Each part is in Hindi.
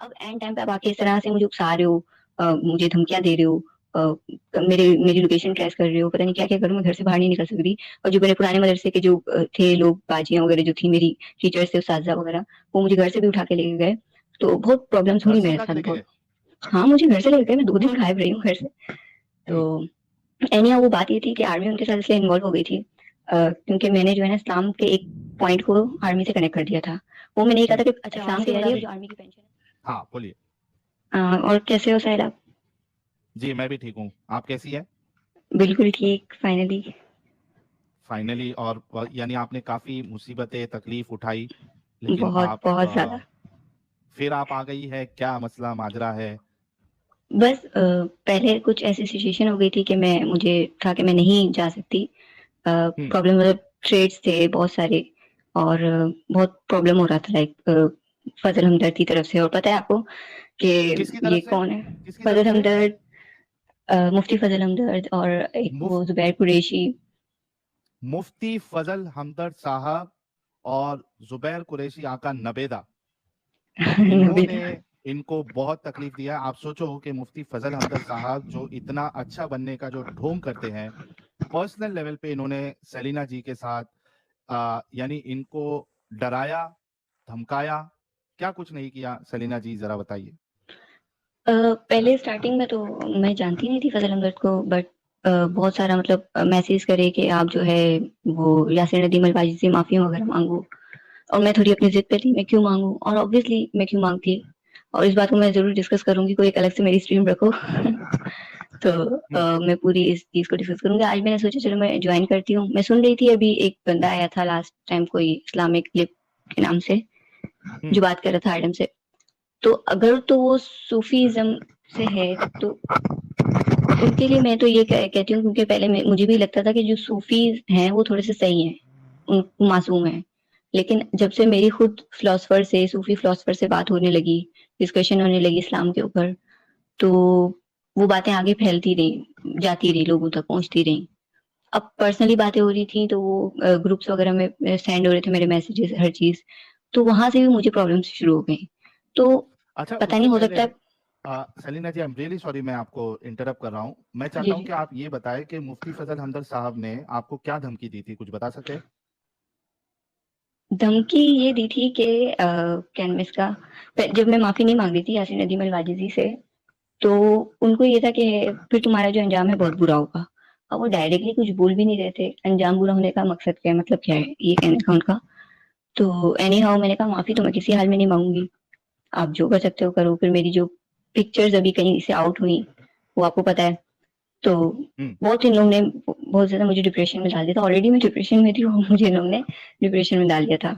अब एंड टाइम पे आप आके इस तरह से मुझे उकसा रहे हो, मुझे धमकियाँ दे रहे हो, मेरी लोकेशन ट्रेस कर रहे हो, पता नहीं क्या-क्या करूँ, मैं घर से बाहर नहीं निकल सक रही। और जो मेरे पुराने मदरसे के जो थे लोग, बाजियाँ वगैरह जो थी मेरी, टीचर्स थे, उस्ताज़ा वगैरह, वो मुझे घर से भी उठा के लेके गए। तो बहुत प्रॉब्लम्स घर हुई से मेरे उठा के साथ लेके बहुत। गए? हाँ, मुझे घर से लेके गए, मैं 2 दिन गायब रही हूँ घर से। तो हम्म। एनी हाउ वो बात ये थी कि आर्मी उनके साथ इसलिए इन्वॉल्व हो गई थी, क्योंकि मैंने जो है ना इस्लाम के एक पॉइंट को आर्मी से कनेक्ट कर दिया था। वो मैंने ये कहा था कि अच्छा इस्लाम की आपसे तैयारी और जी, जो आर्मी की पेंशन हाँ बोलिए। है। और कैसे हो साहिल आप? जी मैं भी ठीक हूँ, आप कैसी है? बिल्कुल ठीक, फाइनली। फाइनली, और यानी आपने काफी मुसीबतें तकलीफ उठाई, लेकिन बहुत आप बहुत ज़्यादा। फिर आप आ गई है, क्या मसला माजरा है? बस पहले कुछ ऐसी सिचुएशन हो गई थी कि मुझे था कि मैं नहीं जा सकती। हम्म। प्रॉब्लम मतलब ट्रेड्स थे बहुत सारे, और बहुत प्रॉब्लम हो रहा था, लाइक फजल हमदर्द की तरफ से। और पता है आपको कि किसकी ये तरफ से? कौन है? किसकी फजल तरफ से? हमदर्द, मुफ्ती फजल हमदर्द, और एक वो मुफ्त जुबैर कुरैशी। मुफ्ती फजल हमदर्द साहब और जुबैर कुरैशी आका नबेदा, इन्होंने नबीला। इनको बहुत तकलीफ दिया। आप सोचो कि मुफ्ती फजल हमदर्द साहब जो इतना अच्छा बनने का जो ढोंग करते हैं, पर्सनल लेवल पे इन्होंने सेलिना जी के साथ यानी इनको डराया, धमकाया, क्या कुछ नहीं किया? सेलिना जी जरा बताइए। पहले स्टार्टिंग में तो मैं जानती नहीं थी फजल हमदर्द को, बट बहुत सारा मतलब मैसेज करे कि आप जो है वो यासिर नदीम अलवाजी से माफी वगैरह मांगो। और मैं थोड़ी अपनी जिद पे थी, मैं क्यों मांगू, और ऑब्वियसली मैं क्यों मांगती। और इस बात को मैं जरूर डिस्कस करूंगी, कोई एक अलग से मेरी स्ट्रीम रखो। तो हम्म। मैं पूरी इस चीज को डिस्कस करूंगी। आज मैंने सोचा चलो मैं ज्वाइन करती हूँ। मैं सुन रही थी, अभी एक बंदा आया था लास्ट टाइम, कोई इस्लामिक लिप के नाम से, हम्म। जो बात कर रहा था एडम से। तो अगर तो वो सूफीज्म से है, तो उनके लिए मैं तो ये कहती हूँ, क्योंकि पहले मुझे भी लगता था कि जो सूफी हैं वो थोड़े से सही हैं, मासूम हैं। लेकिन जब से मेरी खुद फिलोसफर से, सूफी फिलोसफर से बात होने लगी, डिस्कशन होने लगी इस्लाम के ऊपर, तो वो बातें आगे फैलती रही, जाती रही, लोगों तक पहुंचती रही। अब पर्सनली बातें हो रही थी, तो वो ग्रुप्स वगैरह में सेंड हो रहे थे मेरे मैसेजेस, हर चीज। तो वहां से भी मुझे प्रॉब्लम शुरू हो गई। तो अच्छा, पता उससे नहीं, हो पहले सकता है। सलीना जी, आई एम रियली सॉरी, मैं आपको इंटरप्ट कर रहा हूँ। मैं जी चाहता हूँ जी। कि आप ये बताएं कि मुफ्ती फजल हमदर्द साहब ने आपको क्या धमकी दी थी, कुछ बता सकते हैं? धमकी ये दी थी कि कैनवस का, जब मैं माफी नहीं मांग रही थी यासिर नदीम अलवाजिजी से, तो उनको ये था कि फिर तुम्हारा जो अंजाम है बहुत बुरा होगा। अब वो डायरेक्टली कुछ बोल भी नहीं रहे थे, अंजाम बुरा होने का मकसद क्या है, मतलब क्या है, ये कहने का उनका। तो एनी हाउ मैंने कहा माफी तो मैं किसी हाल में नहीं मांगूंगी, आप जो कर सकते हो करो। फिर मेरी जो पिक्चर्स अभी कहीं से आउट हुई, वो आपको पता है। तो हम्म। बहुत इन लोगों ने बहुत ज्यादा मुझे डिप्रेशन में डाल दिया था। ऑलरेडी मैं डिप्रेशन में थी, और मुझे इन लोगों ने डिप्रेशन में डाल दिया था।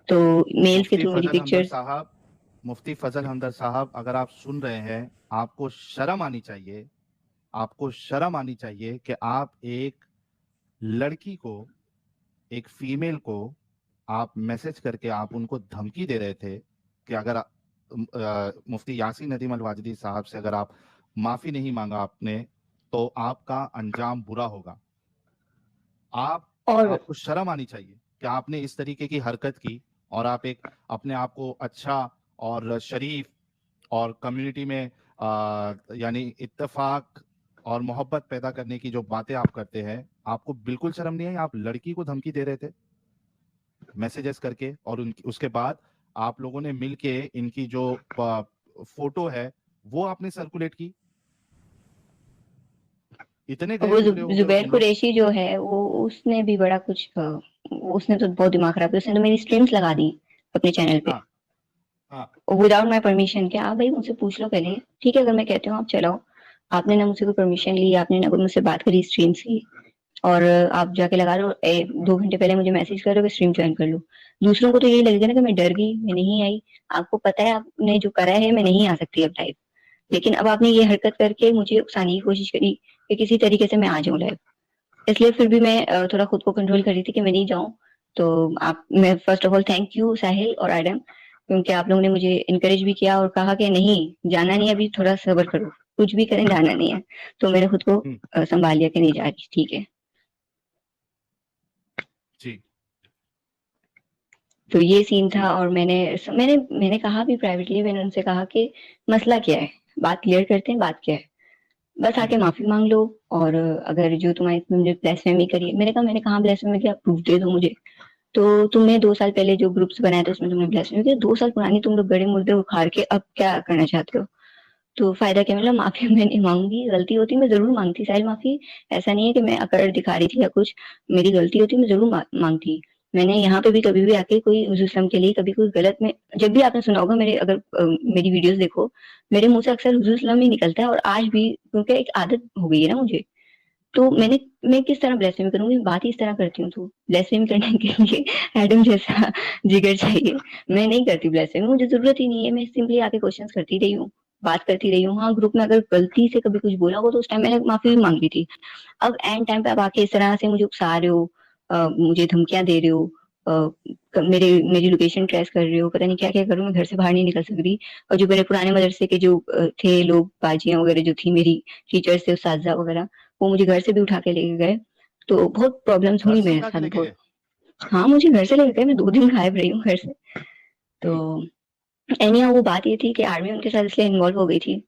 तो मेल्स के मुफ्ती थ्रू मेरी फजल हमदर्द पिक्चर्स। साहब, मुफ्ती फजल हमदर्द साहब, अगर आप सुन रहे हैं, आपको शर्म आनी चाहिए। आपको शर्म आनी चाहिए कि आप एक लड़की को, एक फीमेल को आप मैसेज करके आप उनको धमकी दे रहे थे कि अगर मुफ्ती यासीन नदीम अलवाजदी साहब से अगर आप माफी नहीं मांगा आपने, तो आपका अंजाम बुरा होगा। आप और आपको शर्म आनी चाहिए कि आपने इस तरीके की हरकत की, और आप एक अपने आप को अच्छा और शरीफ और कम्युनिटी में यानी इत्तेफाक और मोहब्बत पैदा करने की जो बातें आप करते हैं, आपको बिल्कुल शर्म नहीं है? आप लड़की को धमकी दे रहे थे मैसेजेस करके, और उनकी उसके बाद आप लोगों ने मिलके इनकी जो फोटो है वो आपने सर्कुलेट की। इतने गए वो गुजरे हो गए हो जुबैर तुम लोग। कुरैशी जो है, वो उसने भी बड़ा कुछ उसने तो बहुत दिमाग खराब किया। उसने तो मेरी स्ट्रीम्स लगा दी अपने चैनल पे, हाँ। हाँ। Without my permission. क्या आप भाई मुझसे पूछ लो पहले, ठीक है, अगर मैं कहती हूँ आप चलाओ, आपने ना मुझसे कोई परमिशन ली, आपने ना कोई मुझसे बात करी स्ट्रीम्स की, और आप जाके लगा रहे हो, 2 घंटे पहले मुझे मैसेज कर रहे हो कि स्ट्रीम ज्वाइन कर लो। दूसरों को तो यही लगेगा ना कि मैं डर गई, मैं नहीं आई। आपको पता है आपने जो करा है, मैं नहीं आ सकती अब लाइव। लेकिन अब आपने ये हरकत करके मुझे उकसाने की कोशिश करी कि किसी तरीके से मैं आ जाऊं लाइव। इसलिए फिर भी मैं थोड़ा खुद को कंट्रोल कर रही थी कि मैं नहीं जाऊं। तो आप, मैं first of all thank you Sahil और एडम, क्योंकि आप लोगों ने मुझे इनकरेज भी किया और कहा कि नहीं, जाना नहीं है, अभी थोड़ा सब्र करो, कुछ भी करें, जाना नहीं है। तो मैंने खुद को हम्म। संभाल लिया कि नहीं जा रही, ठीक है। जी। तो ये सीन था और मैंने कहा भी प्राइवेटली, मैंने उनसे कहा कि मसला क्या है, बात क्लियर करते हैं, बात क्या है, बस आके माफी मांग लो। और अगर जो तुम्हारी तुमने ब्लेसफेमी करी है, मैंने कहा ब्लेसफेमी की, आप प्रूफ दे दो मुझे। तो तुमने 2 साल पहले जो ग्रुप्स बनाए थे उसमें तुमने ब्लेसफेमी किया, 2 साल पुरानी तुम लोग गड़े मुर्दे उखाड़ के अब क्या करना चाहते हो? तो फायदा क्या मिला? माफी मैं नहीं मांगूंगी, गलती होती मैं जरूर मांगती साहिल माफी। ऐसा नहीं है कि मैं अकड़ दिखा रही थी या कुछ, मेरी गलती होती मैं जरूर मांगती। मैंने यहाँ पे भी कभी भी आके कोई हुजूर के लिए कभी कोई गलत में, जब भी आपने सुना होगा मेरे, अगर मेरी वीडियोस देखो, मेरे मुंह से अक्सर हुजूर ही निकलता है, और आज भी, क्योंकि एक आदत हो गई है ना मुझे। तो मैं किस तरह ब्लेसफेमी करूंगी? बात ही इस तरह करती हूँ, तो ब्लेसफेमी करने के लिए एडम जैसा जिगर चाहिए। मैं नहीं करती ब्लेसफेमी, मुझे जरूरत ही नहीं है। मैं सिंपली आके क्वेश्चंस करती रही हूँ, बात करती रही हूँ। हाँ, ग्रुप में अगर गलती से कभी कुछ बोला हो तो उस टाइम मैंने माफी भी मांग ली थी। अब एंड टाइम पे आप आके इस तरह से मुझे उकसा रहे हो, मुझे धमकियां दे रहे हो, मेरी लोकेशन ट्रेस कर रहे हो, पता नहीं क्या क्या करूँ, मैं घर से बाहर नहीं निकल सकती। और जो मेरे पुराने मदरसे के जो थे लोग, बाजियां वगैरह जो थी मेरी, टीचर्स थे, उस्ताजा वगैरह, वो मुझे घर से भी उठा के लेके गए। तो बहुत प्रॉब्लम्स घर हुई से मेरे उठा के साथ लेके बहुत। गए? हाँ, मुझे घर से लेके गए, मैं 2 दिन गायब रही हूँ घर से। तो हम्म। एनिया वो बात ये थी कि आर्मी उनके साथ इसलिए इन्वॉल्व हो गई थी,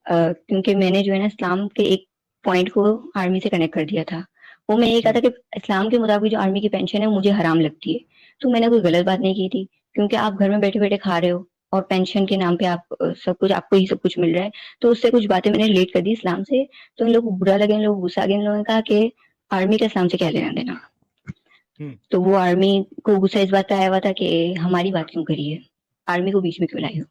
क्योंकि मैंने जो है ना इस्लाम के एक पॉइंट को आर्मी से कनेक्ट कर दिया था। वो मैंने ये कहा था हम्म। कि इस्लाम के मुताबिक जो आर्मी की पेंशन है वो मुझे हराम लगती है। तो मैंने कोई गलत बात नहीं की थी, क्योंकि आप घर में बैठे बैठे खा रहे हो और पेंशन के नाम पे आप सब कुछ, आपको ही सब कुछ मिल रहा है। तो उससे कुछ बातें मैंने रिलेट कर दी इस्लाम से। तो इन लोगों को बुरा लगे, इन लोगों को गुस्सा आ गया, इन लोगों ने कहा कि आर्मी का इस्लाम से क्या लेना देना। हम्म। तो वो आर्मी को गुस्सा इस बात का आया हुआ था कि हमारी बात क्यों करी है, आर्मी को बीच में क्यों लाई हो,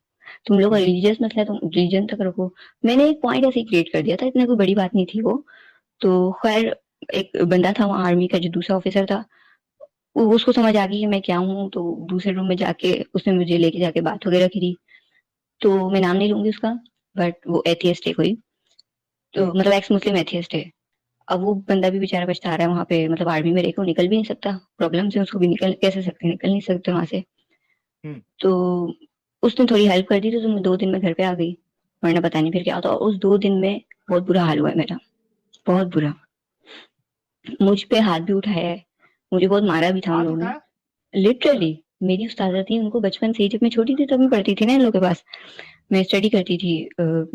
तुम लोग का हम्म। रिलीजियस मसला है, तुम रिलीजन तक रखो। मैंने एक पॉइंट ऐसे क्रिएट कर दिया था, इतना कोई बड़ी बात नहीं थी वो। तो खैर, एक बंदा था वहाँ आर्मी का जो दूसरा ऑफिसर था, उसको समझ आ गई कि मैं क्या हूँ। तो दूसरे रूम में जाके उसने मुझे लेके जाके बात वगैरह करी। तो मैं नाम नहीं लूंगी उसका, बट वो एथियस्ट है कोई, तो हम्म। मतलब एक्स मुस्लिम एथियस्ट है। अब वो बंदा भी बेचारा पछता रहा है वहां पे, मतलब आर्मी में रहकर वो निकल भी नहीं सकता, प्रॉब्लम से उसको भी निकल कैसे सकते, निकल नहीं सकते वहां से। हम्म। तो उसने थोड़ी हेल्प कर दी, तो मैं 2 दिन में घर पे आ गई, वरना पता नहीं फिर क्या होता। और उस 2 दिन में बहुत बुरा हाल हुआ है मेरा, बहुत बुरा। मुझ पे हाथ भी उठाया है, मुझे बहुत मारा भी था उन हाथ लोगों ने। उठाया? लिटरली, मेरी उस्तादा थी, उनको बचपन से ही, जब मैं छोटी थी तब मैं पढ़ती थी ना इन लोगों के पास, मैं स्टडी करती थी।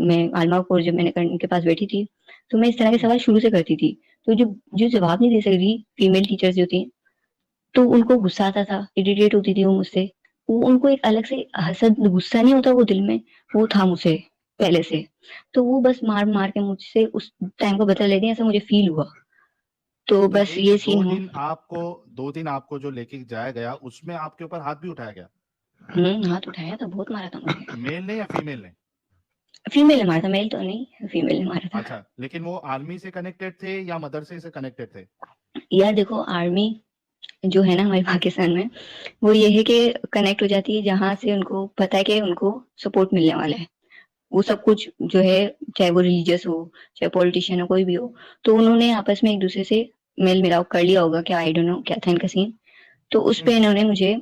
मैं आलमा कोर्स जब मैंने उनके पास बैठी थी, तो मैं इस तरह के हम्म। सवाल शुरू से करती थी। तो जो जो जवाब नहीं दे सकती फीमेल टीचर्स जो थी, तो उनको गुस्सा आता था, इरिटेट होती थी वो मुझसे। वो उनको एक अलग से हसद, गुस्सा नहीं होता वो दिल में, वो था मुझसे पहले से। तो वो बस मार मार के मुझसे उस टाइम को बदला लेती हैं, ऐसा मुझे फील हुआ। तो तो बस एक ये दो सीन हुआ। दिन आपको 2 दिन आपको जो लेके जाया गया उसमें आपके ऊपर हाथ भी उठाया गया? हाथ उठाया था, बहुत मारा था मुझे। मेल ने या फीमेल ने? फीमेल ने मारा था, मेल तो नहीं, फीमेल ने मारा था। अच्छा, लेकिन वो आर्मी से कनेक्टेड थे या मदरसे से कनेक्टेड थे? यार देखो, आर्मी जो है ना हमारे पाकिस्तान में, वो ये है कि कनेक्ट हो जाती है जहां से उनको पता है कि उनको सपोर्ट मिलने वाला है। वो सब कुछ जो है, चाहे वो रिलीजियस हो, चाहे पॉलिटिशियन हो, कोई भी हो, तो उन्होंने आपस में एक दूसरे से मेल मिलाप कर लिया होगा, क्या आई डोंट नो क्या था इनका सीन। तो उस पे हम्म। इन्होंने मुझे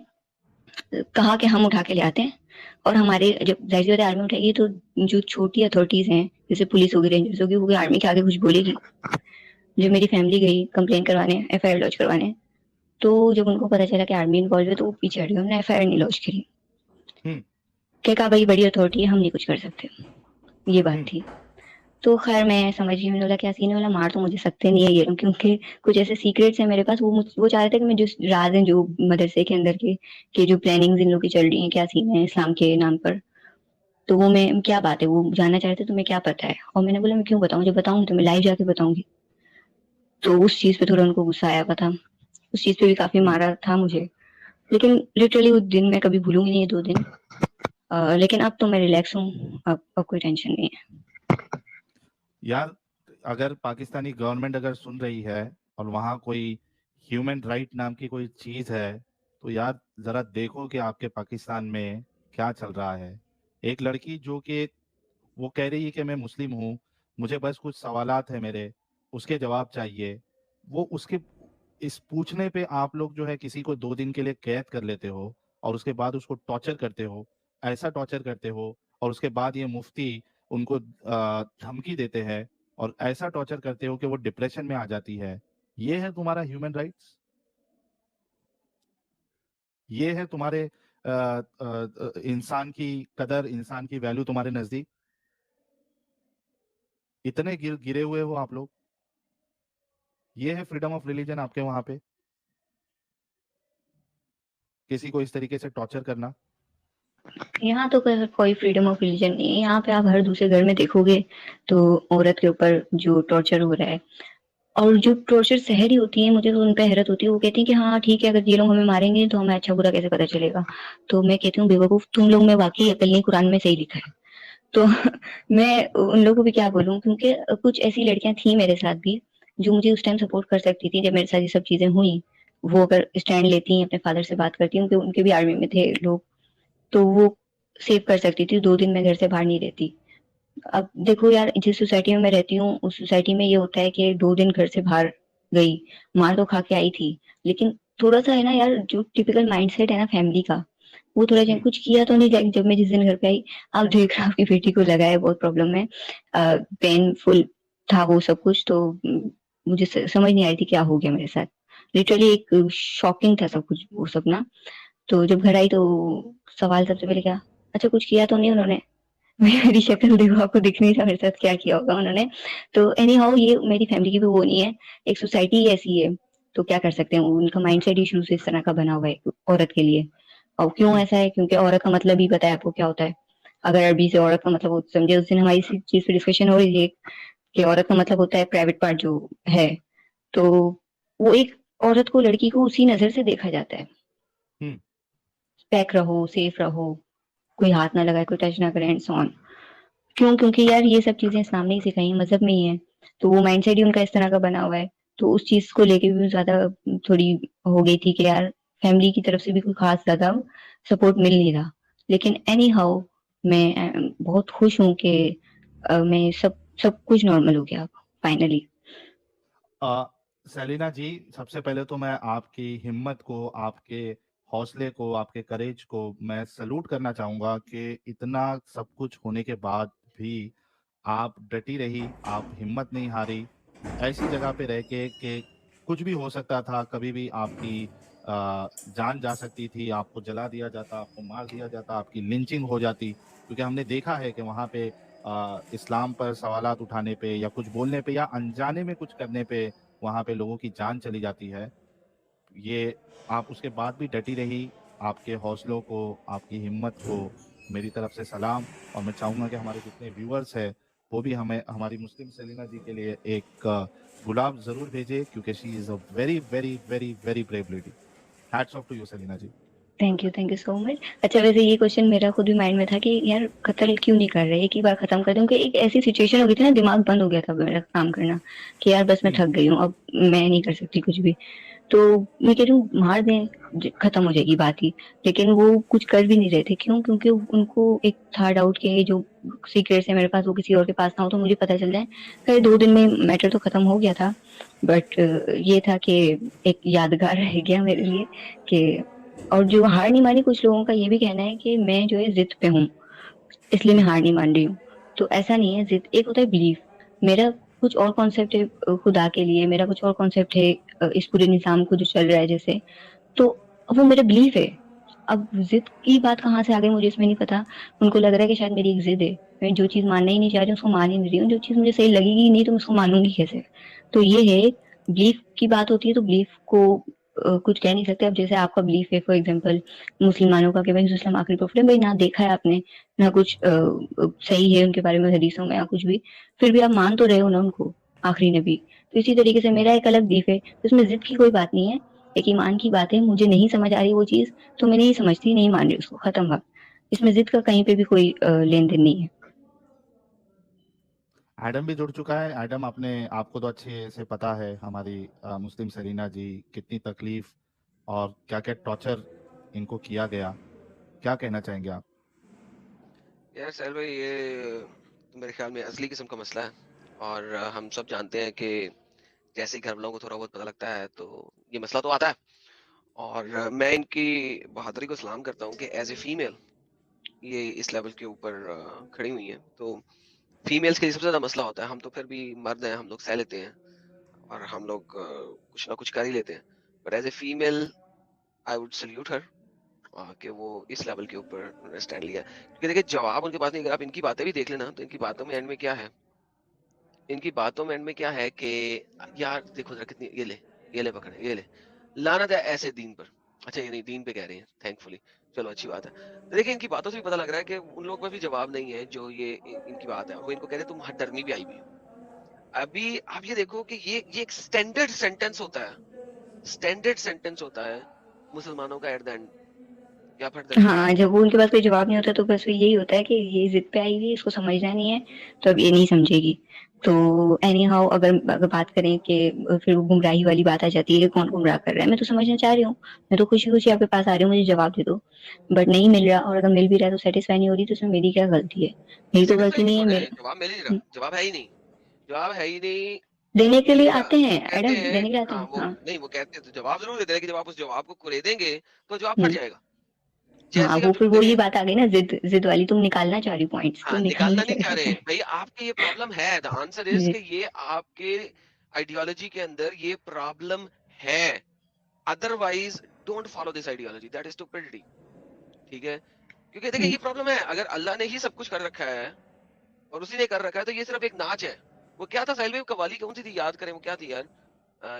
कहा कि हम उठा के ले आते हैं। और हमारे जब जाहिर सी बात है आर्मी उठाएगी, तो जो छोटी अथॉरिटीज हैं, जैसे पुलिस होगी, रेंजर्स होगी, वो आर्मी के आगे कुछ बोलेगी। जब हम्म। मेरी फैमिली गई कंप्लेन करवाने, एफआईआर लॉन्च करवाने, तो जब उनको पता चला कि आर्मी इन्वॉल्व है, तो वो पीछे हट गए, उन्होंने एफआईआर नहीं लॉन्च करी। हम्म। क्या कहा, भाई बड़ी अथॉरिटी है, हम नहीं कुछ कर सकते, ये बात हम्म। थी। तो खैर मैं समझ गई, मैंने बोला क्या सीन है, बोला मार तो मुझे सकते नहीं है ये लोग, क्योंकि कुछ ऐसे सीक्रेट्स है मेरे पास। वो चाह रहे थे कि मैं जो राज है जो मदरसे के अंदर के जो प्लानिंग इन लोग की चल रही है, क्या सीन है इस्लाम के नाम पर, तो वो मैं क्या बात है, वो जानना चाह रहे थे तुम्हें क्या पता है। और मैंने बोला मैं क्यों बताऊं, जब बताऊंगी तो मैं लाइव जाके बताऊंगी। तो उस चीज पे थोड़ा उनको गुस्सा आया हुआ था, उस चीज पे भी काफी हम्म। मारा था मुझे। लेकिन लिटरली वो दिन मैं कभी भूलूंगी नहीं, ये 2 दिन। लेकिन अब तो मैं रिलैक्स हूँ, अब कोई टेंशन नहीं है। यार, अगर पाकिस्तानी गवर्नमेंट अगर सुन रही है और वहाँ कोई ह्यूमन राइट नाम की कोई चीज है, तो यार जरा देखो कि आपके पाकिस्तान में क्या चल रहा है। एक लड़की जो कि वो कह रही है कि मैं मुस्लिम हूँ, मुझे बस कुछ सवालात है मेरे, उसके जवाब चाहिए। वो उसके इस पूछने पे आप लोग जो है किसी को 2 दिन के लिए कैद कर लेते हो और उसके बाद उसको टॉर्चर करते हो, ऐसा टॉर्चर करते हो। और उसके बाद ये मुफ्ती उनको धमकी देते हैं और ऐसा टॉर्चर करते हो कि वो डिप्रेशन में आ जाती है। ये है तुम्हारा ह्यूमन राइट्स? ये है तुम्हारे इंसान की कदर, इंसान की वैल्यू तुम्हारे नजदीक? इतने गिरे हुए हो आप लोग? ये है फ्रीडम ऑफ रिलीजन आपके वहां पे? किसी को इस तरीके से टॉर्चर करना? यहाँ तो कोई फ्रीडम ऑफ रिलीजन नहीं है। यहाँ पे आप हर दूसरे घर में देखोगे तो औरत के ऊपर जो टॉर्चर हो रहा है, और जो टॉर्चर सह रही होती है, मुझे तो उन पे हैरत होती है। वो कहती है कि हाँ ठीक है, अगर ये लोग हमें मारेंगे तो हमें अच्छा बुरा कैसे पता चलेगा। तो मैं कहती हूँ बेवकूफ, तुम लोग में वाकई अकल नहीं, कुरान में सही लिखा है। तो मैं उन लोगों को भी क्या बोलूँ, क्योंकि कुछ ऐसी लड़कियां थी मेरे साथ भी जो मुझे उस टाइम सपोर्ट कर सकती थी जब मेरे साथ ये सब चीजें हुई। वो अगर स्टैंड लेती, अपने फादर से बात करती, उनके उनके भी आर्मी में थे लोग, तो वो सेव कर सकती थी। 2 दिन मैं घर से बाहर नहीं रहती। अब देखो यार, जिस सोसाइटी में मैं रहती हूँ उस सोसाइटी में ये होता है कि 2 दिन घर से बाहर गई, मार तो खा के आई थी, लेकिन थोड़ा सा है ना यार, जो टिपिकल माइंडसेट है ना फैमिली का, वो थोड़ा हम्म। कुछ किया तो नहीं। जब मैं जिस दिन घर पे आई, आप देख रहे हो आपकी बेटी को लगा है बहुत प्रॉब्लम है, पेनफुल था वो सब कुछ। तो मुझे समझ नहीं आई थी क्या हो गया मेरे साथ। लिटरली एक शॉकिंग था सब कुछ वो सब ना। तो जब घर आई तो सवाल सबसे पहले क्या, अच्छा कुछ किया तो नहीं उन्होंने? मेरी शक्ल देखो, आपको दिख नहीं रहा मेरे साथ क्या किया होगा उन्होंने। तो एनी हाउ, ये मेरी फैमिली की भी वो नहीं है, एक सोसाइटी ऐसी है। तो क्या कर सकते हैं, उनका माइंडसेट इशूज इस तरह का बना हुआ है औरत के लिए। और क्यों हम्म। ऐसा है, क्योंकि औरत का मतलब ही पता है आपको क्या होता है। अगर अरबी से औरत का मतलब वो समझे, उस दिन हमारी इसी चीज पे डिस्कशन हो रही थी कि औरत का मतलब होता है प्राइवेट पार्ट जो है। तो वो एक औरत को, लड़की को उसी नजर से देखा जाता है, हम्म। पैक रहो, सेफ रहो, कोई हाथ ना लगाए, कोई टच ना करे, एंड सो ऑन। क्यों? क्योंकि यार ये सब चीजें इस्लाम ने ही सिखाई है, मजहब में ही है। तो वो माइंडसेट ही उनका इस तरह का बना हुआ है। तो उस चीज को लेके भी ज्यादा थोड़ी हो गई थी कि यार फैमिली की तरफ से भी कोई खास ज्यादा सपोर्ट मिल नहीं रहा। लेकिन एनी हाउ, मैं बहुत खुश हूँ कि मैं सब सब कुछ नॉर्मल हो गया फाइनली। अ, सेलिना जी, सबसे पहले तो मैं आपकी हिम्मत को, आपके हौसले को, आपके करेज को मैं सलूट करना चाहूंगा कि इतना सब कुछ होने के बाद भी आप डटी रही, आप हिम्मत नहीं हारी। ऐसी जगह पे रह के कि कुछ भी हो सकता था, कभी भी आपकी जान जा सकती थी, आपको जला दिया जाता, आपको मार दिया जाता, आपकी लिंचिंग हो जाती। क्योंकि हमने देखा है कि वहाँ पे इस्लाम पर सवालात उठाने पे या कुछ बोलने पे या अनजाने में कुछ करने पे वहाँ पे लोगों की जान चली जाती है। ये आप उसके बाद भी डटी रही। आपके हौसलों को, आपकी हिम्मत को मेरी तरफ से सलाम। और मैं चाहूंगा कि हमारे जितने व्यूअर्स हैं वो भी हमें हमारी मुस्लिम सेलिना जी के लिए एक गुलाब जरूर भेजे, क्योंकि she is a very very very very brave lady. Hats off to you Selina ji. Thank you so much. अच्छा वैसे ये क्वेश्चन मेरा खुद भी माइंड में था कि यार कत्ल क्यों नहीं कर रहे, एक ही बार खत्म कर दूं। कि एक ऐसी सिचुएशन हो गई थी ना, दिमाग बंद हो गया था मेरा काम करना, कि यार बस मैं हम्म। थक गई हूँ, अब मैं नहीं कर सकती कुछ भी। तो मैं कह रही हूँ मार दें, खत्म हो जाएगी बात ही। लेकिन वो कुछ कर भी नहीं रहे थे। क्यों? क्योंकि उनको एक था डाउट कि ये जो सीक्रेट्स है मेरे पास वो किसी और के पास ना हो तो मुझे पता चल जाए। खैर 2 दिन में मैटर तो खत्म हो गया था। बट ये था कि एक यादगार रह गया मेरे लिए कि, और जो हार नहीं मानी, कुछ लोगों का ये भी कहना है कि मैं जो है जिद पे हूँ, इसलिए मैं हम्म। हार नहीं मान रही हूँ। तो ऐसा नहीं है, जिद एक होता है बिलीफ। मेरा कुछ और कॉन्सेप्ट है खुदा के लिए, मेरा कुछ और कॉन्सेप्ट है इस पूरे निजाम को जो चल रहा है जैसे। तो वो मेरा बिलीफ है। अब जिद की बात कहाँ से आ गई मुझे इसमें नहीं पता। उनको लग रहा है कि शायद मेरी एक जिद है, मैं जो चीज मानना ही नहीं चाह रही हूँ उसको मान ही नहीं रही हूँ। जो चीज मुझे सही लगेगी ही नहीं तो मैं उसको मानूंगी कैसे? तो ये है, बिलीफ की बात होती है तो बिलीफ को कुछ कह नहीं सकते। अब जैसे आपका बिलीफ है फॉर एग्जाम्पल मुसलमानों का कि भाई इस्लाम आखिरी प्रॉफिट है, भाई ना देखा है आपने, ना कुछ सही है उनके बारे में हदीसों में या कुछ भी, फिर भी आप मान तो रहे हो ना उनको आखिरी नबी। तो इसी तरीके से मेरा एक अलग बिलीफ है, तो इसमें जिद की कोई बात नहीं है। एक ईमान की बात है, मुझे नहीं समझ आ रही वो चीज, तो मैं नहीं समझती, नहीं मान रही उसको, खत्म बात। इसमें जिद का कहीं पे भी कोई लेन देन नहीं है। एडम भी जुड़ चुका है। एडम, आपने आपको तो अच्छे से पता है हमारी मुस्लिम सेलिना जी कितनी तकलीफ और क्या क्या टॉर्चर इनको किया गया। क्या कहना चाहेंगे आप? यार सैल भाई, ये तो मेरे ख्याल में असली किस्म का मसला है। और हम सब जानते हैं कि जैसे ही घर वालों को थोड़ा बहुत पता लगता है तो ये मसला तो आता है। और मैं इनकी बहादुरी को सलाम करता हूँ कि एज ए फीमेल ये इस लेवल के ऊपर खड़ी हुई है। तो फीमेल्स के लिए सबसे ज्यादा मसला होता है। हम तो फिर भी मर्द हैं, हम लोग सह लेते हैं और हम लोग कुछ ना कुछ कर ही लेते हैं। But as a female I would salute her. कि वो इस लेवल के ऊपर स्टैंड लिया। क्योंकि देखिए जवाब उनके पास नहीं, अगर आप इनकी बातें भी देख लेना तो इनकी बातों में एंड में क्या है, इनकी बातों में एंड में क्या है कि यार देखो जरा कितनी, ये ले पकड़, ये ले, लानत है ऐसे दीन पर। अच्छा ये नहीं दीन पे कह रहे हैं थैंकफुली, चलो अच्छी बात है। तो देखिए इनकी बातों से भी पता लग रहा है कि उन लोगों में भी जवाब नहीं है जो ये इनकी बात है, और वो इनको कह रहे हैं तुम हठधर्मी भी आई हुई हो। अभी आप ये देखो कि ये एक स्टैंडर्ड सेंटेंस होता है, स्टैंडर्ड सेंटेंस होता है मुसलमानों का एट द एंड, या आप हठधर्मी हो। हाँ, जब वो उनके पास कोई जवाब नहीं होता तो बस यही होता है कि ये जिद पे आई हुई है, इसको समझना नहीं है, तो अब ये नहीं समझेगी। तो एनी हाउ अगर बात करें कि फिर वो गुमराही वाली बात आ जाती है कि कौन गुमराह कर रहा है, मैं तो समझना चाह रही हूँ, मैं तो खुशी खुशी आपके पास आ रही हूँ, मुझे जवाब दे दो, बट नहीं मिल रहा, और अगर मिल भी रहा है तो सेटिस्फाई नहीं हो रही, तो उसमें मेरी क्या गलती है? मेरी तो गलती सेटिस्फाई नहीं नहीं हो है रहे हैं, मेरा। जवाब मिल ही नहीं रहा, जवाब है ही नहीं, जवाब है ही नहीं, देने के मिल लिए नहीं रहा। आते हैं वो कहते एडम, हैं देने के लिए आते हाँ, हैं, वो हाँ। नहीं, वो कहते हैं तो जवाब जरूर देते हैं, लेकिन जब आप उस जवाब को कुरेदेंगे तो जवाब फट हम्म। जाएगा। हाँ, जैसे ही वो आप फिर जवाब वो देंगे, ये बात आ गई ना, जिद जिद वाली, तुम निकालना चाह रही पॉइंट्स, हाँ तुम निकालना निकालना नहीं चाह चाह रहे रही। भाई, आपके ये प्रॉब्लम है, द आंसर इज जी। कि ये आपके आइडियोलॉजी के अंदर ये प्रॉब्लम है, otherwise don't follow this ideology, that is stupidity. ठीक है, क्योंकि देखिए ये प्रॉब्लम है, अगर अल्लाह ने ही सब कुछ कर रखा है और उसी ने कर रखा है तो ये सिर्फ एक नाच है। वो क्या था साहिल भाई, कव्वाली कौन सी थी याद करें, वो क्या थी यार,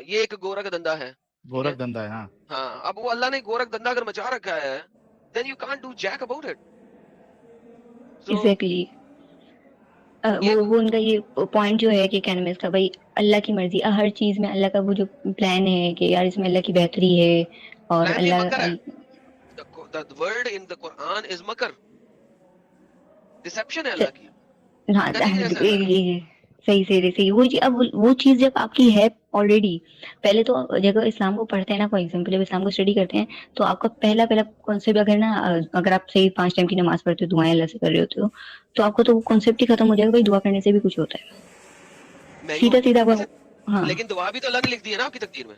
ये एक गोरख धंधा है। ठीक गोरख है, धंधा है, हाँ। हाँ, अब वो अल्लाह ने गोरख धंधा अगर मचा रखा है, then you can't do jack about it. So exactly. ये वो उनका ये पॉइंट जो है कि कैनवस का, भाई अल्लाह की मर्जी, हर चीज में अल्लाह का वो जो प्लान है कि यार इसमें अल्लाह की बेहतरी है, और प्लान नहीं, अल्लाह मकर है, the word in the Quran is मकर, डिसेप्शन है अल्लाह की, हाँ, कर ही नहीं ऐसा अल्लाह। ये सही सही सही, वो चीज, अब वो चीज जब आपकी है ऑलरेडी, पहले तो जब इस्लाम को पढ़ते हैं ना, फॉर एग्जाम्पल जब इस्लाम को स्टडी करते हैं, तो आपका पहला पहला कॉन्सेप्ट, अगर ना अगर आप सही 5 टाइम की नमाज पढ़ते हो, दुआएं अल्लाह से कर रहे होते हो, तो आपको तो वो कॉन्सेप्ट ही खत्म हो जाएगा, भाई दुआ करने से भी कुछ होता है, नहीं सीधा होती, सीधा अच्छा, हाँ। लेकिन दुआ भी तो अल्लाह ने लिख दी है ना आपकी तकदीर में,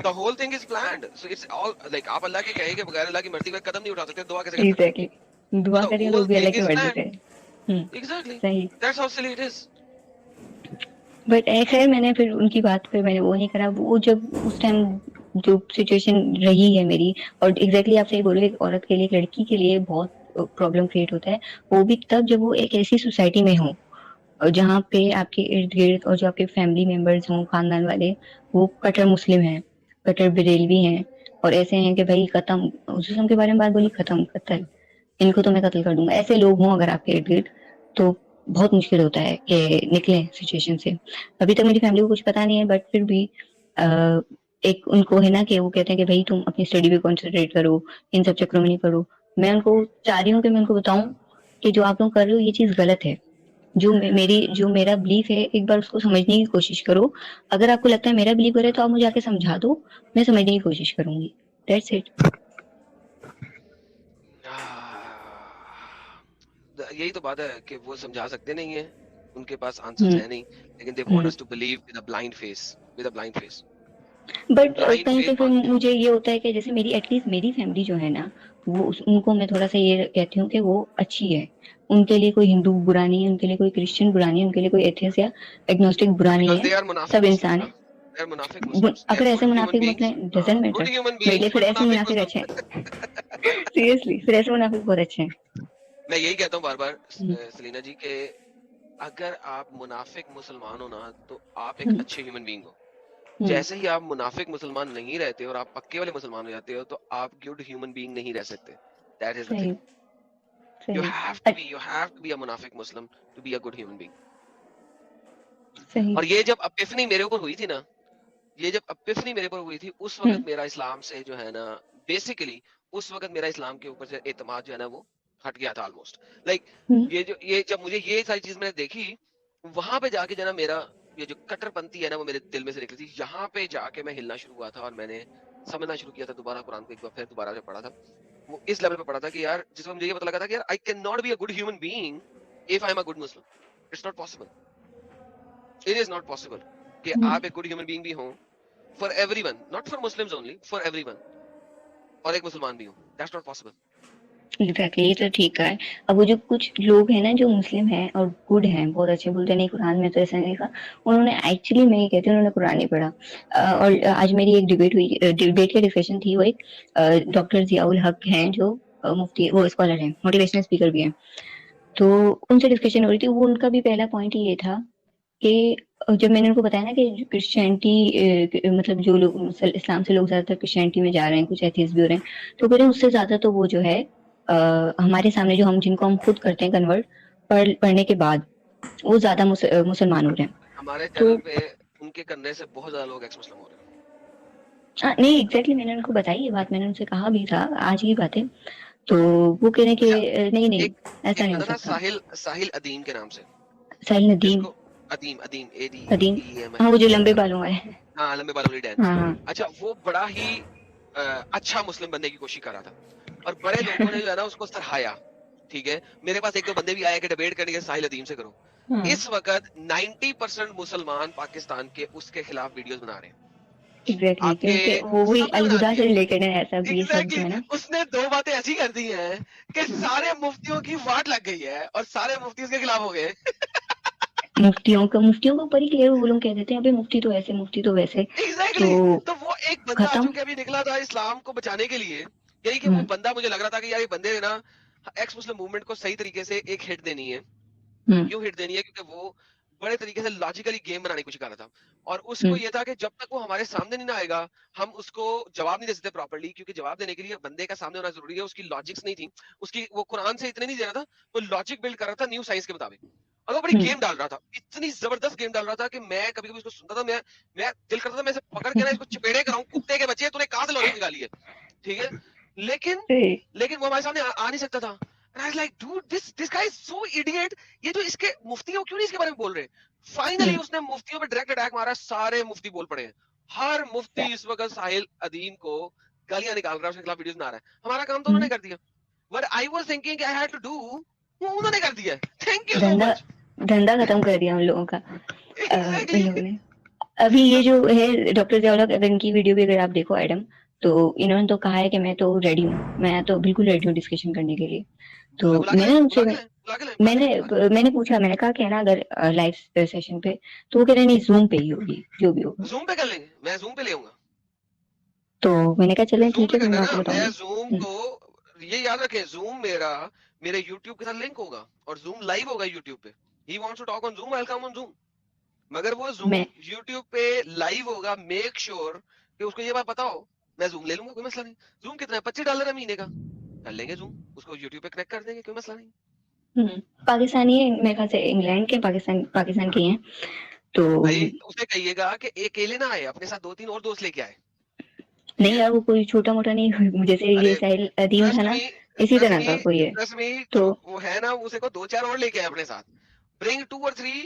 the whole thing is planned, so it's all like, आप अल्लाह के कहे के बगैर अल्लाह की मर्जी का कदम नहीं उठा सकते, दुआ कैसे कर सकते हैं, एग्जैक्टली, दुआ द करें तो होल भी अल्लाह थिंग की इज मर्जी प्लान्ड। से। हम्म। एग्जैक्टली, सही। That's how silly it is. But खैर, मैंने फिर उनकी बात पे मैंने वो नहीं करा, वो जब उस टाइम जो सिचुएशन रही है मेरी, और एग्जैक्टली आप सही बोल रहे हो, एक औरत के लिए, एक लड़की के लिए बहुत प्रॉब्लम क्रिएट होता है, वो भी तब जब वो एक ऐसी सोसाइटी में हो, और जहाँ पे आपके इर्द गिर्द और जो आपके फैमिली मेंबर्स हों, खानदान वाले, वो कट्टर मुस्लिम हैं, कट्टर बरेलवी हैं, और ऐसे हैं कि भाई खत्म, उस इस्लाम के बारे में बात बोली, खत्म कत्ल, इनको तो मैं कत्ल कर दूंगा, ऐसे लोग हों अगर आपके इर्द गिर्द, तो बहुत मुश्किल होता है कि निकले सिचुएशन से। अभी तक मेरी फैमिली को कुछ पता नहीं है, बट फिर भी आ, एक उनको है ना कि वो कहते हैं कि भाई तुम अपनी स्टडी पे कॉन्सेंट्रेट करो, इन सब चक्करों में नहीं पड़ो। मैं उनको चाह रही हूँ कि मैं उनको बताऊं कि जो आप लोग कर रहे हो ये चीज गलत है, जो मेरा बिलीफ है, एक बार उसको समझने की कोशिश करो। अगर आपको लगता है मेरा बिलीव करे तो आप मुझे आके समझा दो, मैं समझने की कोशिश करूंगी, दैट्स इट। यही तो बात है कि वो समझा सकते नहीं है, उनके पास आंसर्स है नहीं, लेकिन they want us to believe with a blind face, with a blind face, but blind कहीं पे फेस फिर मांगते हैं। मुझे ये होता है कि जैसे मेरी एटलीस्ट मेरी फैमिली जो है ना, वो उनको मैं थोड़ा सा ये कहती हूँ कि वो अच्छी है, उनके लिए कोई हिंदू बुरा नहीं है, उनके लिए कोई क्रिश्चियन बुरा नहीं है, उनके लिए कोई एथियस्ट या एग्नोस्टिक बुरा नहीं बिकॉज़ है, दे आर मुनाफिक सब मुस्लिम इंसान ना, है। दे आर मुनाफिक मुस्लिम्स, दे आर अगर ऐसे गुड ह्यूमन मुनाफिक बीइंग्स, मतलब डजंट गुड मैटर, ह्यूमन मेरे लिए बीइंग्स फिर बट ऐसे मुनाफिक मुनाफिक अच्छे हैं। मुस्लिम। सीरियसली, फिर ऐसे मुनाफिक बहुत अच्छे हैं। मैं यही कहता हूँ बार-बार हम्म, सलीना जी के, अगर आप मुनाफिक मुसलमान हो ना, तो आप एक हम्म, अच्छे ह्यूमन बीइंग हो। हम्म, जैसे ही आप मुनाफिक मुसलमान नहीं रहते और आप पक्के वाले मुसलमान हो जाते हो, तो आप गुड ह्यूमन बीइंग नहीं रह सकते। That is the thing. सही सही। You have to be a मुनाफिक मुस्लिम to be a good human being. सही। और ये जब एपिफनी मेरे ऊपर हुई थी ना, ये जब एपिफनी मेरे ऊपर हुई थी, उस हम्म, वक्त मेरा इस्लाम से जो है ना, बेसिकली उस वक्त मेरा इस्लाम के ऊपर से एतमाद जो है ना वो हट गया था ऑलमोस्ट। लाइक हम्म, ये जब मुझे ये सारी चीज मैंने देखी, वहां पे जाके जो है ना मेरा ये जो कट्टरपंथी है ना वो मेरे दिल में से निकली थी, यहाँ पे जाके मैं हिलना शुरू हुआ था और मैंने समझना शुरू किया था दोबारा कुरान को, एक बार फिर दोबारा जब पढ़ा था, वो इस लेवल पे पढ़ा था कि यार जिसमें मुझे ये पता लगा था कि यार I can not be a good human being if I am a good Muslim. It's not possible, it is not possible कि हम्म, आप एक गुड ह्यूमन बीइंग भी हो for everyone, not for Muslims only, for everyone, और एक मुसलमान भी हो, दैट्स नॉट पॉसिबल। एग्जैक्टली, ये तो ठीक है। अब वो जो कुछ लोग हैं ना जो मुस्लिम हैं और गुड हैं, बहुत अच्छे, बोलते हैं नहीं कुरान में तो ऐसा नहीं लिखा, उन्होंने एक्चुअली, मैं ये कहती हूँ, उन्होंने कुरान नहीं पढ़ा। और आज मेरी एक डिबेट हुई, डिबेट की डिस्कशन थी, वो एक डॉक्टर जियाउल हक हैं जो मुफ्ती, वो स्कॉलर हैं, मोटिवेशनल स्पीकर भी हैं। तो उनसे डिस्कशन हो रही थी, वो उनका भी पहला पॉइंट ये था कि जब मैंने उनको बताया ना कि क्रिश्चियनिटी, मतलब जो लोग इस्लाम से लोग ज्यादातर क्रिश्चियनिटी में जा रहे हैं, कुछ एथियस्ट भी हो रहे हैं, तो कह रहे हैं उससे ज्यादा तो वो जो है हमारे सामने जो हम जिनको हम खुद करते हैं कन्वर्ट, पढ़ने के बाद, वो ज्यादा मुसलमान हो रहे हैं। हमारे तो चैनल पे उनके करने से बहुत ज्यादा लोग एक्स मुस्लिम हो रहे हैं। नहीं एग्जैक्टली, मैंने उनको बताई ये बात, मैंने उनसे कहा भी था आज की बात है। तो वो कह रहे हैं कि अच्छा, नहीं नहीं, एक ऐसा एक नहीं हो बंदा था सकता। साहिल साहिल अदीम के नाम से, साहिल नदीम। जिसको अदीम अदीम अदीम, ADEEM हाँ वो जो कुछ लंबे ऐसा था। बालों वाले हैं। हाँ, लंबे बालों वाली डैन। हाँ हाँ। अच्छा, वो बड़ा ही अच्छा मुस्लिम बनने की कोशिश कर रहा था, और बड़े लोगों ने जो है ना उसको सराहाया। ठीक है, मेरे पास एक दो बंदे भी आए कि डिबेट करने के साहिल अदीम से करो। हाँ इस वक्त 90% मुसलमान पाकिस्तान के उसके खिलाफ वीडियोस बना रहे हैं, एग्जैक्टली, आपके क्योंकि वो वही सबने बना अलहुदा दी से है। रिलेटेड है, ऐसा भी ये सब जो एग्जैक्टली है ना। उसने दो बातें ऐसी कर दी हैं कि सारे मुफ्तियों की वाट लग गई है और सारे मुफ्ती उसके खिलाफ हो गए। मुफ्तियों के ऊपर ही क्लियर वो लोग कह देते हैं अबे मुफ्ती तो ऐसे, मुफ्ती तो वैसे। तो एग्जैक्टली तो वो एक बंदा जो खत्म। कि अभी निकला था इस्लाम को बचाने के लिए, यही कि वो हम्म बंदा, मुझे लग रहा था कि यार ये बंदे ने ना एक्स मुस्लिम मूवमेंट को सही तरीके से एक हिट देनी है। हम्म क्यों हिट देनी है? क्योंकि वो बड़े तरीके से लॉजिकली गेम बनाने की कोशिश कर रहा था, और उसको हम्म ये था कि जब तक वो हमारे सामने नहीं ना आएगा, हम उसको जवाब नहीं दे सकते प्रॉपर्ली, क्योंकि जवाब देने के लिए बंदे का सामने होना जरूरी है। उसकी लॉजिक्स नहीं थी, उसकी वो कुरान से इतने नहीं दे रहा था, वो लॉजिक बिल्ड कर रहा था न्यू साइंस के मुताबिक, और वो बड़ी हम्म गेम डाल रहा था, इतनी जबरदस्त गेम डाल रहा था कि मैं कभी कभी उसको सुनता था, मैं दिल करता था मैं इसे पकड़ के ना इसको चपेड़े कराऊं, कुत्ते के बच्चे तूने कहां से लॉजिक निकाली है। ठीक है, लेकिन ए, लेकिन वो हमारे सामने आ नहीं सकता था। And I was like, dude, this guy is so idiot. ये जो इसके मुफ्ती हो क्यों नहीं इसके बारे में बोल रहे? फाइनली हम्म उसने मुफ्तियों पे डायरेक्ट अटैक मारा, सारे मुफ्ती बोल पड़े हैं। हर मुफ्ती इस वक्त साहिल अदीम को गालियां निकाल रहा है, उसके खिलाफ वीडियोस बना रहा है। हमारा काम तो हम्म, उन्होंने कर दिया, but I was thinking I had to do, वो उन्होंने कर दिया। थैंक यू सो धंधा मच। धंधा खत्म कर दिया उन लोगों का। In exactly. लोगों ने अभी ये जो है डॉक्टर जियाउल, अगर इनकी वीडियो भी अगर आप देखो एडम, तो इन्होंने तो कहा है कि मैं तो रेडी हूँ, मैं तो बिल्कुल रेडी हूँ डिस्कशन करने के लिए। तो बुला के मैंने लाए, उनसे, बुला के लाए, बुला मैंने लेंगे, बुला लेंगे। मैंने पूछा, मैंने कहा कि है ना अगर लाइव सेशन पे, तो वो कह रहे नहीं जूम पे ही होगी जो भी होगा। जूम पे कर लेंगे, मैं जूम पे ले आऊंगा। तो मैंने कहा चलें जूम ठीक पे है, फिर करना मैं है आपको ना, मैं बताऊंगी। जूम को, ये याद रखें, जूम मेरा मेरे यूट्यूब के साथ लिंक होगा, और जूम लाइव होगा यूट्यूब पे। He wants to talk on Zoom, welcome on Zoom. मगर वो मैं जूम यूट्यूब पे लाइव होगा, मेक श्योर कि उसको ये बात पता हो। मैं जूम ले लूंगा, कोई मसला नहीं। जूम कितना है? $25 है महीने का, कर लेंगे जूम, उसको यूट्यूब पे कनेक्ट कर देंगे, कोई मसला नहीं। पाकिस्तानी है, मेरे ख्याल से इंग्लैंड के, पाकिस्तान पाकिस्तान के हैं। तो भाई उसे कहिएगा कि अकेले ना आए, अपने साथ 2-3 और दोस्त लेके आए। ठीक नहीं है, यार, वो कोई छोटा मोटा नहीं, जैसे ये अरे साहिल अदीम था ट्रस्ट ना, मी, इसी ट्रस्ट तरह मी, का कोई है। ट्रस्ट मी, तो वो है ना, उसे को 2-4 और लेके आए अपने साथ। Bring 2 or 3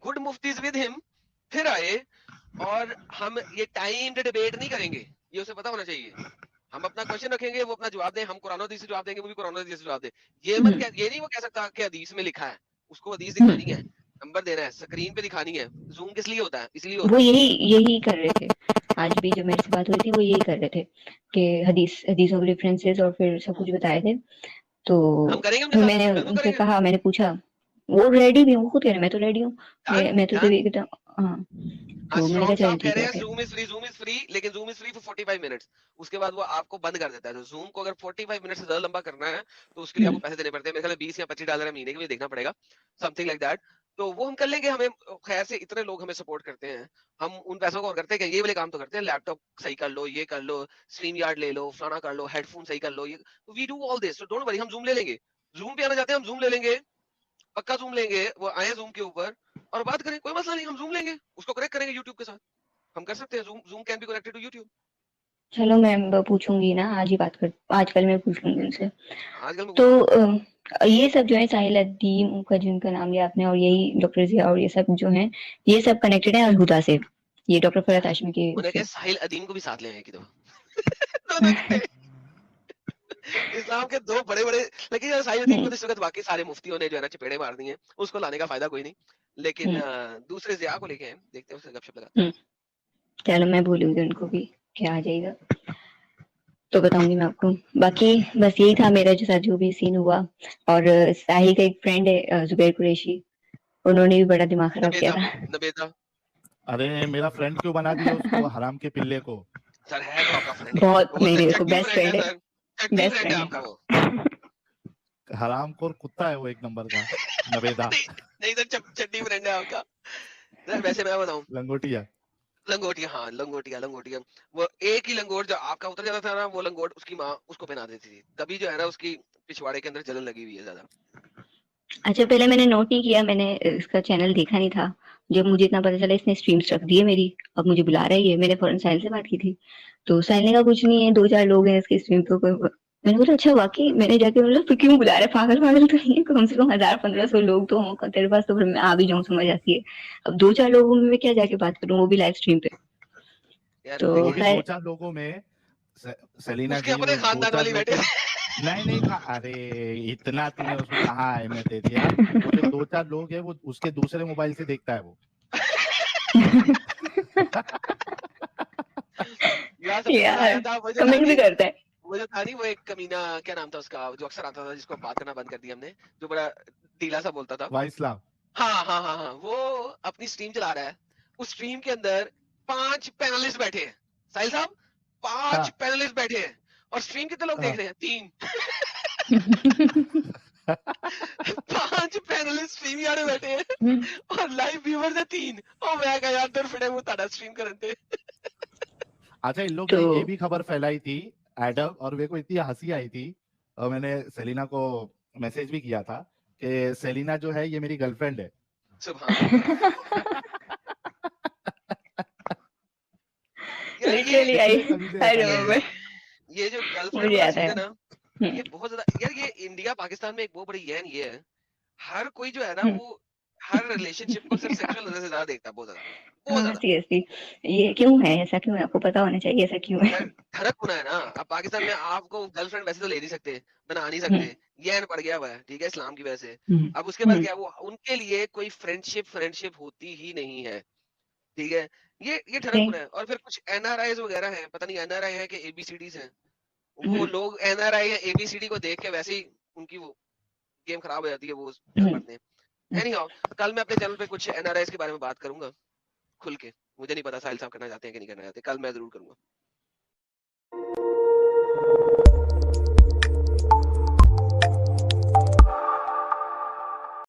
good muftis with him, फिर आए, और हम ये टाइम्ड डिबेट नहीं करेंगे, ये उसे पता होना चाहिए। हम अपना क्वेश्चन रखेंगे, वो अपना जवाब दें, हम कुरान और हदीस से जवाब देंगे, वो भी कुरान और हदीस से जवाब दे। ये नहीं वो कह सकता कि हदीस में लिखा है, उसको हदीस दिखानी है, नंबर देना है, स्क्रीन पे दिखानी है। जूम किस लिए होता है? इसलिए वो होता है। यही यही कर रहे थे, आज भी जब मेरे से बात हुई थी वो यही कर रहे थे कि हदीसों के रेफरेंसेस और फिर सब कुछ बताए थे। तो हम करेंगे उनके फिर साथ, मैंने बिल्कुल उनसे करेंगे। कहा, मैंने पूछा, वो रेडी भी है, वो खुद कह रहे हैं, मैं तो रेडी हूँ, डन मैं तो डन। तभी एकदम, हाँ। तो मैंने कहा स्ट्रॉन्ग चलें साहब कह ठीक रहे है हैं ओके। जूम इज फ्री, लेकिन zoom is free for 45 minutes, उसके बाद वो आपको बंद कर देता है। तो जूम को अगर 45 मिनट से ज्यादा लंबा करना है, तो उसके लिए आपको पैसे देने पड़ते हैं, मेरे ख्याल में $20 या $25 महीने के लिए देखना पड़ेगा, समथिंग लाइक दैट। तो वो हम कर लेंगे, हमें खैर से इतने लोग हमें सपोर्ट करते हैं, हम उन पैसों को और करते हैं कि ये वाले काम तो करते हैं, लैपटॉप सही कर लो, ये कर लो, स्ट्रीम यार्ड ले लो, फलाना कर लो, हेडफोन सही कर लो, ये we do all this, so don't worry, हम जूम ले लेंगे। जूम पे आना चाहते हैं, हम जूम ले लेंगे, पक्का जूम लेंगे, वो आए जूम के ऊपर और बात करें, कोई मसला नहीं, हम जूम लेंगे, उसको कनेक्ट करेंगे यूट्यूब के साथ, हम कर सकते हैं। Zoom Zoom can be connected to YouTube. चलो मैं पूछूंगी ना, आज ही बात कर, आजकल मैं पूछ लूंगी उनसे। आजकल मैं तो पूछूंगा। ये सब जो है साहिल अदीम, उनका जिनका नाम लिया आपने, और यही डॉक्टर जिया, और ये सब जो है, ये सब कनेक्टेड है अलहुदा से, ये डॉक्टर फरहत हाशमी के उन्हें उससे। कहे साहिल अदीम को भी साथ ले आए एक दफा। दोनों के इस्लाम के दो बड़े बड़े, लेकिन यार साहिल अदीम को तो इस वक्त बाकी सारे मुफ्तियों ने जो है ना चपेड़े मार दिए हैं, उसको लाने का फायदा कोई नहीं, लेकिन दूसरे जिया को लेके आए, देखते हैं उससे गपशप लगाते हैं। चलो मैं बोलूंगी उनको भी, क्या आ जाएगा। तो बताऊंगी मैं आपको। बाकी बस यही था मेरा जो साथ जो भी सीन हुआ। और साहिल का एक फ्रेंड है जुबैर कुरैशी, उन्होंने भी बड़ा दिमाग खराब किया नबेदा था। नबेदा अरे मेरा फ्रेंड क्यों बना दिया उसको, हराम के पिल्ले को। सर है तो आपका फ्रेंड ही, बहुत, वो नहीं बोलते नहीं, हैं देखो चड्डी बेस्ट फ्रेंड है फ्रेंड है, सर, चड्डी बेस्ट फ्रेंड है फ्रेंड आपका वो। है। हरामखोर कुत्ता है वो, एक नंबर का नवेदा। नहीं नहीं सर, चड्डी फ्रेंड है आपका। सर वैसे मैं बताऊं, लंगोटिया। लंगोटिया, हाँ लंगोटिया लंगोटिया, वो एक ही लंगोट जो आपका उतर जाता था ना, वो लंगोट उसकी माँ उसको पहना देती थी, तभी जो है ना उसकी पिछवाड़े के अंदर जलन लगी हुई है ज्यादा। अच्छा, पहले मैंने नोट नहीं किया, मैंने इसका चैनल देखा नहीं था। जब मुझे इतना पता चला इसने स्ट्रीम्स रख दी है मेरी, अब मुझे बुला रही है, मैंने फौरन साहिल से बात की थी। तो साहिल ने कहा कुछ नहीं है, 2-4 लोग हैं इसकी स्ट्रीम पे, कोई। मैंने बोला अच्छा वाकई, मैंने जाके बोला फिर क्यों बुला रहे, पागल पागल तो नहीं है, कम से कम 1000-1500 लोग तो हों तेरे पास, तो फिर मैं आ भी जाऊं, समझ आती है। अब 2-4 लोगों में मैं क्या जाके बात करूं, वो भी लाइव स्ट्रीम पे। यार तो वो भी देखिए, दो खैर, चार लोगों में सेलिना उसके जी, अपने वो दो खानदान चार वाले लोग बैठे थे। नहीं नहीं था, अरे इतना तूने उसको कहाँ अहमियत दे दिया। वो जो दो चार लोग हैं वो उसके दूसरे मोबाइल से देखता है वो। यार सबसे मजा यार आया था, वो जो था कमेंट भी नहीं, करता है। वो जो था नहीं, वो एक कमीना, क्या नाम था उसका, जो अक्सर आता था, जिसको बात करना बंद कर दिया हमने, जो बड़ा ढीला सा बोलता था। वाइसलाव। हाँ हाँ हाँ हाँ, वो अपनी स्ट्रीम चला रहा है, उस स्ट्रीम के अंदर 5 पैनलिस्ट बैठे हैं, साहिल साहब, 5 हाँ पैनलिस्ट बैठे हैं, और स्ट्रीम कितने लोग देख हाँ। रहे हैं, 3। 5 पैनलिस्ट स्ट्रीम यार बैठे हैं, और लाइव व्यूअर्स है 3। ओ मैं कहा यार तेरे फिटे मुंह ताड़ा स्ट्रीम करन दे। अच्छा, इन लोग तो ने ये भी खबर फैलाई थी एडम, और मेरे को इतनी हंसी आई थी, और मैंने सेलिना को मैसेज भी किया था कि सेलिना जो है ये मेरी गर्लफ्रेंड है। सुभान अल्लाह। यार लिटरली आई, इसलिए सभी ने आई ऐसा कर ये दिया। रिमेम्बर, ये जो गर्लफ्रेंड मुझे वाला याद सीन है। है ना, ये बहुत ज्यादा यार, ये इंडिया पाकिस्तान में एक बहुत बड़ी यह ये है, हर कोई जो है ना वो हर रिलेशनशिप को सिर्फ सेक्सुअल नजर से ज्यादा देखता है, बहुत ज्यादा, बहुत हाँ ज्यादा। सीरियसली, ये क्यों है ऐसा, क्यों है, आपको पता होना चाहिए ऐसा क्यों है। यार धड़क होना है ना, अब पाकिस्तान में आपको गर्लफ्रेंड वैसे तो ले नहीं सकते, बना नहीं हम्म, सकते, ये पड़ गया हुआ है, ठीक है, इस्लाम की वजह से। हम्म, अब उसके बाद क्या, वो उनके लिए कोई फ्रेंडशिप फ्रेंडशिप होती ही नहीं है, ठीक है, ये ठरक नहीं, होना है। और फिर कुछ एनआरआई वगैरह है, पता नहीं एनआरआई है कि एबीसीडीज है, वो हम्म, लोग एनआरआई या एबीसीडी को देख के वैसे ही उनकी वो गेम खराब हो जाती है, वो चल हम्म, पड़ते हैं। एनी हाउ, कल मैं अपने चैनल पे कुछ एनआरआई के बारे में बात करूंगा खुल के, मुझे नहीं पता साहिल साहब करना चाहते हैं कि नहीं करना चाहते, कल मैं जरूर करूंगा।